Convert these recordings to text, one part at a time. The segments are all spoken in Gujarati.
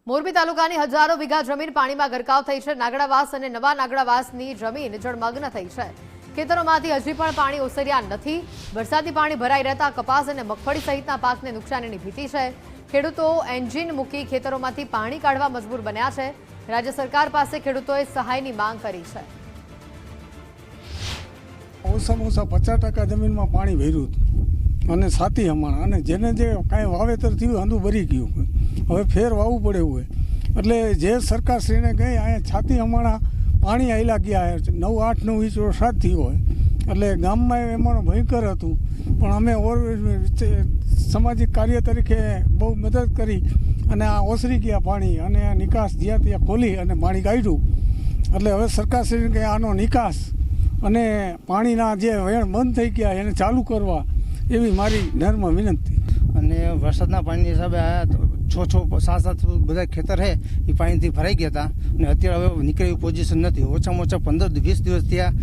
મોરબી તાલુકાની હજારો વીઘા જમીન પાણીમાં ગરકાવ થઈ છે। નાગડાવાસ અને નવા નાગડાવાસની જમીન જળમગ્ન થઈ છે। ખેતરોમાંથી હજી પણ પાણી ઓસર્યા નથી। વરસાદી પાણી ભરાઈ રહેતા કપાસ અને મગફળી સહિતના પાકને નુકસાનીની ભીતિ છે। ખેડૂતો એન્જિન મૂકી ખેતરોમાંથી પાણી કાઢવા મજબૂર બન્યા છે। રાજ્ય સરકાર પાસે ખેડૂતોએ સહાયની માંગ કરી છે। ઓછામાં ઓછા 50% જમીનમાં પાણી ભર્યું હતું અને સાથી હમણાં અને જેને જે કાંઈ વાવેતર થયું હંધું ભરી ગયું, હવે ફેર વાવવું પડે એવું હોય એટલે જે સરકારશ્રીને કહી અહીંયા છાતી હમણાં પાણી આવેલા ગયા 9, 8, 9 ઇંચ વરસાદ થયો હોય એટલે ગામમાં એમાં ભયંકર હતું। પણ અમે સામાજિક કાર્ય તરીકે બહુ મદદ કરી અને આ ઓસરી ગયા પાણી અને આ નિકાસ જ્યાં ત્યાં ખોલી અને પાણી કાઢ્યું। એટલે હવે સરકારશ્રીને કહે આનો નિકાસ અને પાણીના જે વેણ બંધ થઈ ગયા એને ચાલુ કરવા એવી મારી નર્મ વિનંતી। અને વરસાદના પાણીની હિસાબે આ 6-7 બધા ખેતર છે એ પાણીથી ભરાઈ ગયા હતા અને અત્યારે હવે નીકળે એવી પોઝિશન નથી। ઓછામાં ઓછા 15-20 દિવસ ત્યાં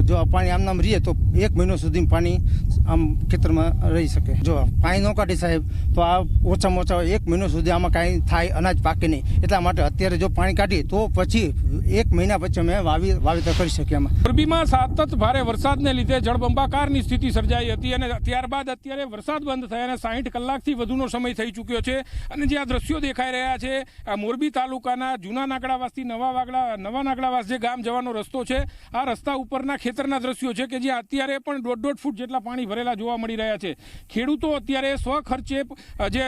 જો આ પાણી આમ નામ રહીએ તો 1 મહિનો સુધી પાણી આમ ખેતરમાં રહી શકે। જો પાણી ન કાઢી સાહેબ તો આ ઓછામાં ઓછા 1 મહિનો સુધી આમાં કાંઈ થાય, અનાજ પાકે નહીં। એટલા માટે અત્યારે જો પાણી કાઢીએ તો પછી 1 મહિના પછી અમે વાવેતર કરી શકીએ। આમાં મોરબીમાં સતત ભારે વરસાદને લીધે જળબંબાકારની સ્થિતિ સર્જાઈ હતી અને ત્યારબાદ અત્યારે વરસાદ બંધ થયા અને 60 કલાકથી વધુનો સમય થઈ ચૂક્યો છે। અને જે આ દ્રશ્યો દેખાઈ રહ્યા છે આ મોરબી તાલુકાના જૂના નાગડાવાસથી નવા નાગડાવાસ જે ગામ જવાનો રસ્તો છે, આ રસ્તા ઉપરના ખેતરના દ્રશ્યો છે કે જ્યાં અત્યારે પણ 1.5 ફૂટ જેટલા પાણી ભરેલા જોવા મળી રહ્યા છે। ખેડૂતો અત્યારે સ્વખર્ચે જે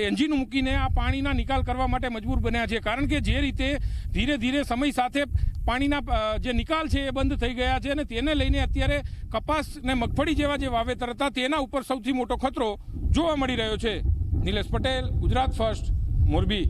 એન્જિન મૂકીને આ પાણીના નિકાલ કરવા માટે મજબૂર બન્યા છે, કારણ કે જે રીતે ધીરે ધીરે સમય સાથે પાણીના જે નિકાલ છે એ બંધ થઈ ગયા છે અને તેને લઈને અત્યારે કપાસ ને મગફળી જેવા જે વાવેતર હતા તેના ઉપર સૌથી મોટો ખતરો જોવા મળી રહ્યો છે। નિલેશ પટેલ, ગુજરાત ફર્સ્ટ, મોરબી।